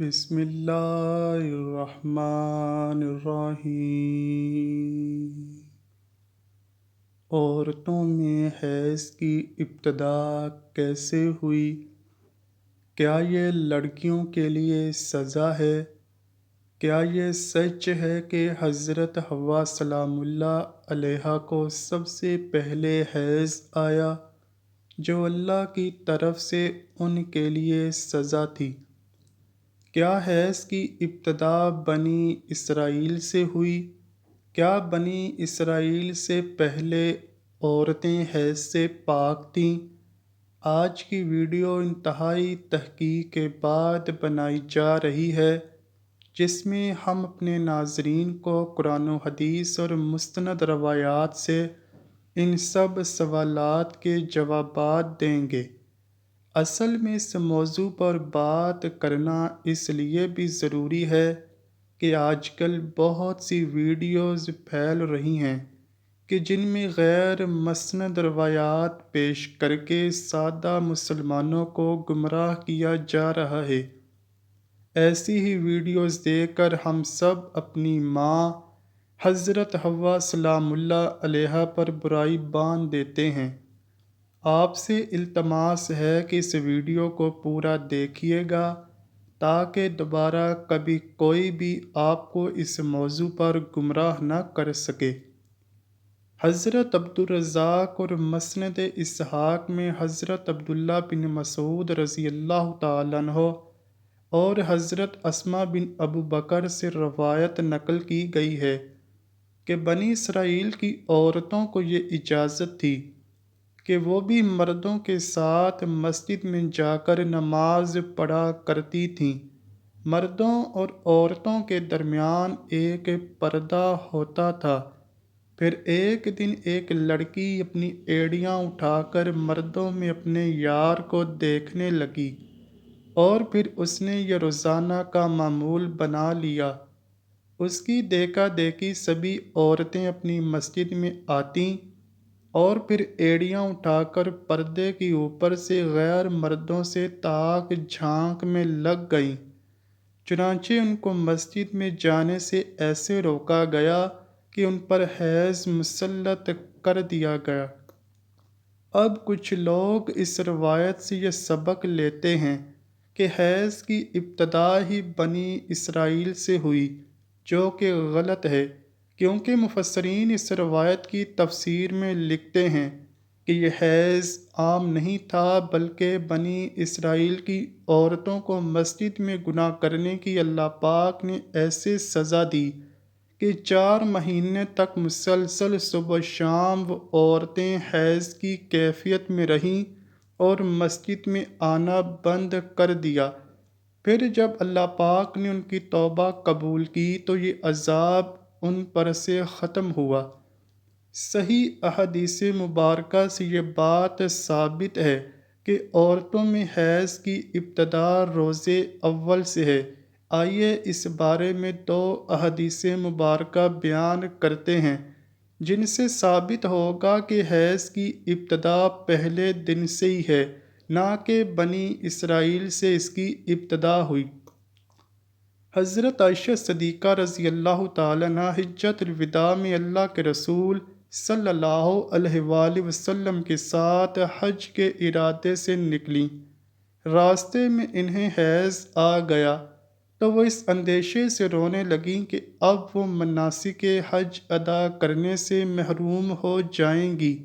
بسم اللہ الرحمن الرحیم۔ عورتوں میں حیض کی ابتدا کیسے ہوئی؟ کیا یہ لڑکیوں کے لیے سزا ہے؟ کیا یہ سچ ہے کہ حضرت حوا سلام اللہ علیہا کو سب سے پہلے حیض آیا، جو اللہ کی طرف سے ان کے لیے سزا تھی؟ کیا حیض کی ابتدا بنی اسرائیل سے ہوئی؟ کیا بنی اسرائیل سے پہلے عورتیں حیض سے پاک تھیں؟ آج کی ویڈیو انتہائی تحقیق کے بعد بنائی جا رہی ہے، جس میں ہم اپنے ناظرین کو قرآن و حدیث اور مستند روایات سے ان سب سوالات کے جوابات دیں گے۔ اصل میں اس موضوع پر بات کرنا اس لیے بھی ضروری ہے کہ آج کل بہت سی ویڈیوز پھیل رہی ہیں کہ جن میں غیر مسند روایات پیش کر کے سادہ مسلمانوں کو گمراہ کیا جا رہا ہے۔ ایسی ہی ویڈیوز دیکھ کر ہم سب اپنی ماں حضرت حوا سلام اللہ علیہا پر برائی باندھ دیتے ہیں۔ آپ سے التماس ہے کہ اس ویڈیو کو پورا دیکھیے گا تاکہ دوبارہ کبھی کوئی بھی آپ کو اس موضوع پر گمراہ نہ کر سکے۔ حضرت عبدالرزاق اور مسند اسحاق میں حضرت عبداللہ بن مسعود رضی اللہ تعالیٰ عنہ اور حضرت اسماء بن ابو بکر سے روایت نقل کی گئی ہے کہ بنی اسرائیل کی عورتوں کو یہ اجازت تھی کہ وہ بھی مردوں کے ساتھ مسجد میں جا کر نماز پڑھا کرتی تھیں۔ مردوں اور عورتوں کے درمیان ایک پردہ ہوتا تھا۔ پھر ایک دن ایک لڑکی اپنی ایڑیاں اٹھا کر مردوں میں اپنے یار کو دیکھنے لگی اور پھر اس نے یہ روزانہ کا معمول بنا لیا۔ اس کی دیکھا دیکھی سبھی عورتیں اپنی مسجد میں آتیں اور پھر ایڑیاں اٹھا کر پردے کے اوپر سے غیر مردوں سے تاک جھانک میں لگ گئیں۔ چنانچہ ان کو مسجد میں جانے سے ایسے روکا گیا کہ ان پر حیض مسلط کر دیا گیا۔ اب کچھ لوگ اس روایت سے یہ سبق لیتے ہیں کہ حیض کی ابتدا ہی بنی اسرائیل سے ہوئی، جو کہ غلط ہے، کیونکہ مفسرین اس روایت کی تفسیر میں لکھتے ہیں کہ یہ حیض عام نہیں تھا، بلکہ بنی اسرائیل کی عورتوں کو مسجد میں گناہ کرنے کی اللہ پاک نے ایسے سزا دی کہ 4 مہینے تک مسلسل صبح و شام وہ عورتیں حیض کی کیفیت میں رہیں اور مسجد میں آنا بند کر دیا۔ پھر جب اللہ پاک نے ان کی توبہ قبول کی تو یہ عذاب ان پر سے ختم ہوا۔ صحیح احادیث مبارکہ سے یہ بات ثابت ہے کہ عورتوں میں حیض کی ابتدا روزے اول سے ہے۔ آئیے اس بارے میں 2 احادیث مبارکہ بیان کرتے ہیں جن سے ثابت ہوگا کہ حیض کی ابتدا پہلے دن سے ہی ہے، نہ کہ بنی اسرائیل سے اس کی ابتدا ہوئی۔ حضرت عائشہ صدیقہ رضی اللہ تعالیٰ عنہا حجۃ الوداع میں اللہ کے رسول صلی اللہ علیہ وآلہ وسلم کے ساتھ حج کے ارادے سے نکلیں۔ راستے میں انہیں حیض آ گیا تو وہ اس اندیشے سے رونے لگیں کہ اب وہ مناسک حج ادا کرنے سے محروم ہو جائیں گی۔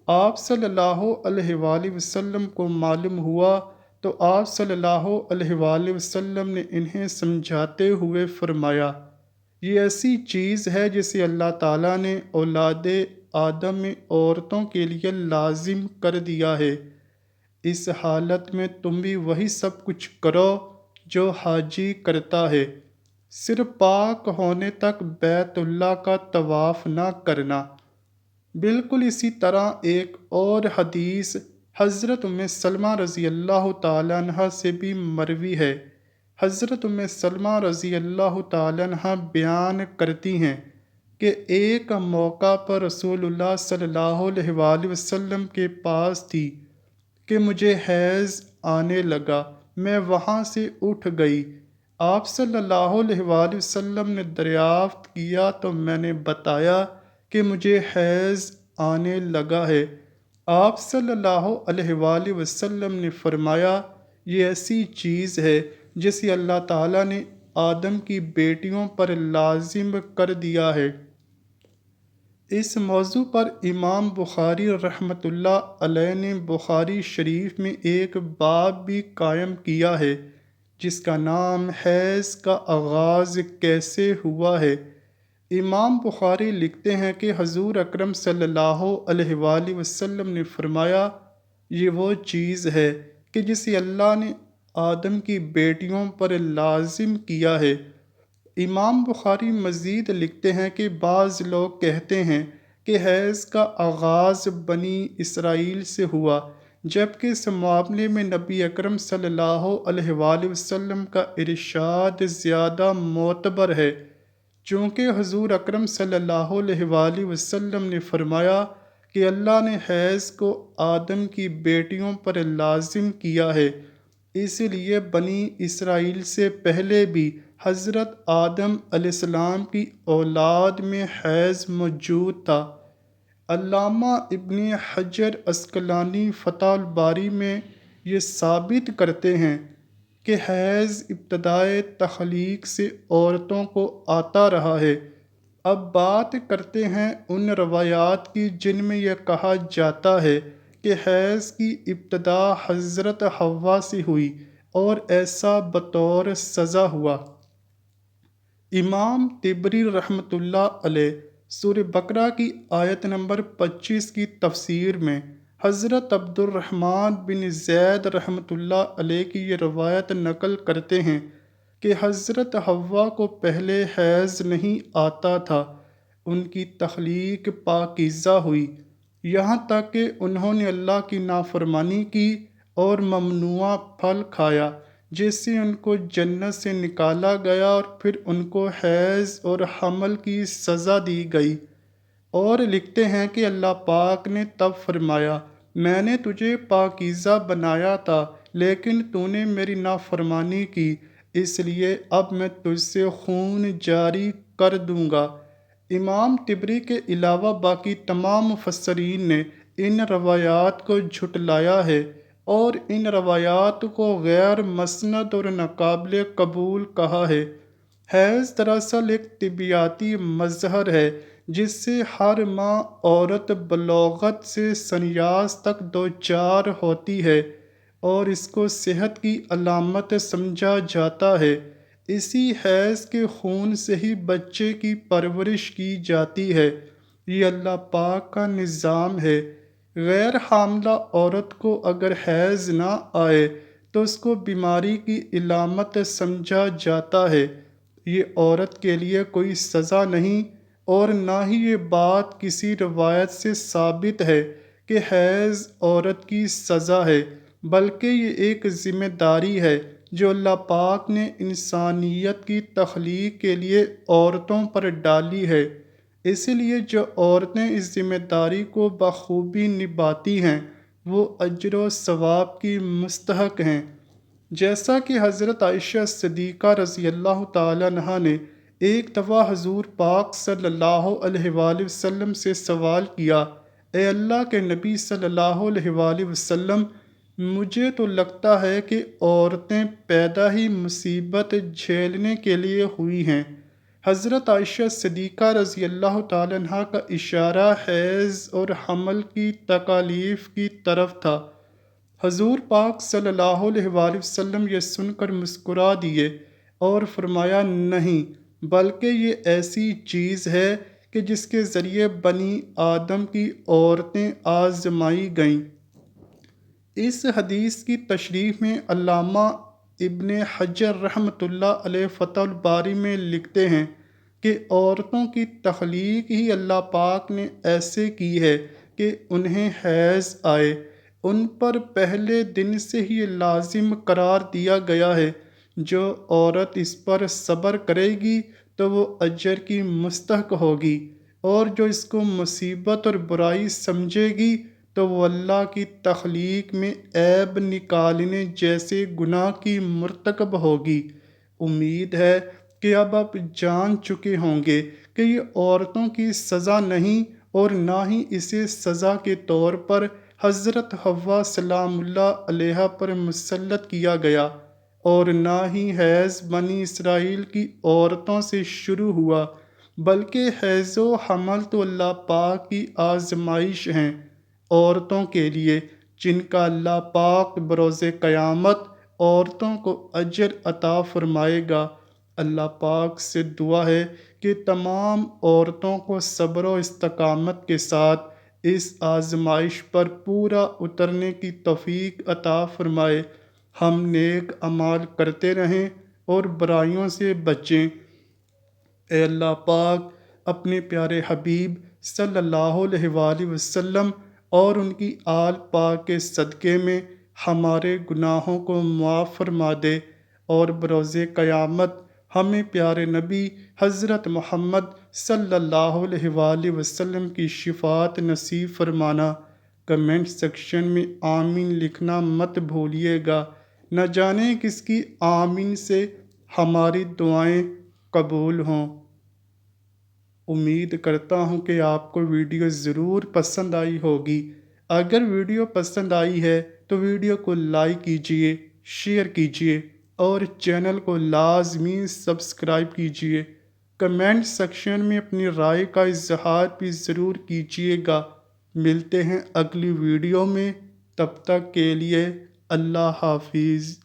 آپ صلی اللہ علیہ وآلہ وسلم کو معلوم ہوا تو آپ صلی اللہ علیہ وآلہ وسلم نے انہیں سمجھاتے ہوئے فرمایا، یہ ایسی چیز ہے جسے اللہ تعالیٰ نے اولاد آدم میں عورتوں کے لیے لازم کر دیا ہے۔ اس حالت میں تم بھی وہی سب کچھ کرو جو حاجی کرتا ہے، صرف پاک ہونے تک بیت اللہ کا طواف نہ کرنا۔ بالکل اسی طرح ایک اور حدیث حضرت سلمہ رضی اللہ تعالیٰ عنہ سے بھی مروی ہے۔ حضرت سلمہ رضی اللہ تعالیٰ عنہ بیان کرتی ہیں کہ ایک موقع پر رسول اللہ صلی اللہ علیہ وآلہ وسلم کے پاس تھی کہ مجھے حیض آنے لگا۔ میں وہاں سے اٹھ گئی، آپ صلی اللہ علیہ وآلہ وسلم نے دریافت کیا تو میں نے بتایا کہ مجھے حیض آنے لگا ہے۔ آپ صلی اللہ علیہ وآلہ وسلم نے فرمایا، یہ ایسی چیز ہے جسے اللہ تعالیٰ نے آدم کی بیٹیوں پر لازم کر دیا ہے۔ اس موضوع پر امام بخاری رحمۃ اللہ علیہ نے بخاری شریف میں ایک باب بھی قائم کیا ہے جس کا نام حیض کا آغاز کیسے ہوا ہے۔ امام بخاری لکھتے ہیں کہ حضور اکرم صلی اللہ علیہ وآلہ وسلم نے فرمایا، یہ وہ چیز ہے کہ جسے اللہ نے آدم کی بیٹیوں پر لازم کیا ہے۔ امام بخاری مزید لکھتے ہیں کہ بعض لوگ کہتے ہیں کہ حیض کا آغاز بنی اسرائیل سے ہوا، جبکہ اس معاملے میں نبی اکرم صلی اللہ علیہ وآلہ وسلم کا ارشاد زیادہ معتبر ہے، چونکہ حضور اکرم صلی اللہ علیہ وآلہ وسلم نے فرمایا کہ اللہ نے حیض کو آدم کی بیٹیوں پر لازم کیا ہے، اس لیے بنی اسرائیل سے پہلے بھی حضرت آدم علیہ السلام کی اولاد میں حیض موجود تھا۔ علامہ ابن حجر عسقلانی فتح الباری میں یہ ثابت کرتے ہیں کہ حیض ابتدائے تخلیق سے عورتوں کو آتا رہا ہے۔ اب بات کرتے ہیں ان روایات کی جن میں یہ کہا جاتا ہے کہ حیض کی ابتدا حضرت حوا سے ہوئی اور ایسا بطور سزا ہوا۔ امام طبری رحمۃ اللہ علیہ سورہ بقرہ کی آیت نمبر 25 کی تفسیر میں حضرت عبد الرحمن بن زید رحمۃ اللہ علیہ کی یہ روایت نقل کرتے ہیں کہ حضرت حوا کو پہلے حیض نہیں آتا تھا، ان کی تخلیق پاکیزہ ہوئی، یہاں تک کہ انہوں نے اللہ کی نافرمانی کی اور ممنوعہ پھل کھایا جس سے ان کو جنت سے نکالا گیا، اور پھر ان کو حیض اور حمل کی سزا دی گئی۔ اور لکھتے ہیں کہ اللہ پاک نے تب فرمایا، میں نے تجھے پاکیزہ بنایا تھا لیکن تو نے میری نافرمانی کی، اس لیے اب میں تجھ سے خون جاری کر دوں گا۔ امام طبری کے علاوہ باقی تمام مفسرین نے ان روایات کو جھٹلایا ہے اور ان روایات کو غیر مسند اور ناقابل قبول کہا ہے۔ حیض دراصل ایک طبیعیاتی مظہر ہے جس سے ہر ماہ عورت بلوغت سے سنیاس تک دوچار ہوتی ہے اور اس کو صحت کی علامت سمجھا جاتا ہے۔ اسی حیض کے خون سے ہی بچے کی پرورش کی جاتی ہے، یہ اللہ پاک کا نظام ہے۔ غیر حاملہ عورت کو اگر حیض نہ آئے تو اس کو بیماری کی علامت سمجھا جاتا ہے، یہ عورت کے لیے کوئی سزا نہیں، اور نہ ہی یہ بات کسی روایت سے ثابت ہے کہ حیض عورت کی سزا ہے، بلکہ یہ ایک ذمہ داری ہے جو اللہ پاک نے انسانیت کی تخلیق کے لیے عورتوں پر ڈالی ہے۔ اس لیے جو عورتیں اس ذمہ داری کو بخوبی نبھاتی ہیں وہ اجر و ثواب کی مستحق ہیں۔ جیسا کہ حضرت عائشہ صدیقہ رضی اللہ تعالیٰ عنہا نے ایک دفعہ حضور پاک صلی اللہ علیہ وآلہ وسلم سے سوال کیا، اے اللہ کے نبی صلی اللہ علیہ وآلہ وسلم، مجھے تو لگتا ہے کہ عورتیں پیدا ہی مصیبت جھیلنے کے لیے ہوئی ہیں۔ حضرت عائشہ صدیقہ رضی اللہ تعالیٰ عنہا کا اشارہ حیض اور حمل کی تکالیف کی طرف تھا۔ حضور پاک صلی اللہ علیہ وآلہ وسلم یہ سن کر مسکرا دیے اور فرمایا، نہیں، بلکہ یہ ایسی چیز ہے کہ جس کے ذریعے بنی آدم کی عورتیں آزمائی گئیں۔ اس حدیث کی تشریح میں علامہ ابن حجر رحمۃ اللہ علیہ فتح الباری میں لکھتے ہیں کہ عورتوں کی تخلیق ہی اللہ پاک نے ایسے کی ہے کہ انہیں حیض آئے، ان پر پہلے دن سے ہی یہ لازم قرار دیا گیا ہے، جو عورت اس پر صبر کرے گی تو وہ اجر کی مستحق ہوگی، اور جو اس کو مصیبت اور برائی سمجھے گی تو وہ اللہ کی تخلیق میں عیب نکالنے جیسے گناہ کی مرتکب ہوگی۔ امید ہے کہ اب آپ جان چکے ہوں گے کہ یہ عورتوں کی سزا نہیں اور نہ ہی اسے سزا کے طور پر حضرت حوا سلام اللہ علیہا پر مسلط کیا گیا، اور نہ ہی حیض بنی اسرائیل کی عورتوں سے شروع ہوا، بلکہ حیض و حمل تو اللہ پاک کی آزمائش ہیں عورتوں کے لیے، جن کا اللہ پاک بروز قیامت عورتوں کو اجر عطا فرمائے گا۔ اللہ پاک سے دعا ہے کہ تمام عورتوں کو صبر و استقامت کے ساتھ اس آزمائش پر پورا اترنے کی توفیق عطا فرمائے۔ ہم نیک اعمال کرتے رہیں اور برائیوں سے بچیں۔ اے اللہ پاک، اپنے پیارے حبیب صلی اللہ علیہ وآلہ وسلم اور ان کی آل پاک کے صدقے میں ہمارے گناہوں کو معاف فرما دے، اور بروز قیامت ہمیں پیارے نبی حضرت محمد صلی اللہ علیہ وآلہ وسلم کی شفاعت نصیب فرمانا۔ کمنٹ سیکشن میں آمین لکھنا مت بھولیے گا، نہ جانے کس کی آمین سے ہماری دعائیں قبول ہوں۔ امید کرتا ہوں کہ آپ کو ویڈیو ضرور پسند آئی ہوگی۔ اگر ویڈیو پسند آئی ہے تو ویڈیو کو لائک کیجیے، شیئر کیجیے اور چینل کو لازمی سبسکرائب کیجیے۔ کمنٹ سیکشن میں اپنی رائے کا اظہار بھی ضرور کیجیے گا۔ ملتے ہیں اگلی ویڈیو میں، تب تک کے لیے اللہ حافظ۔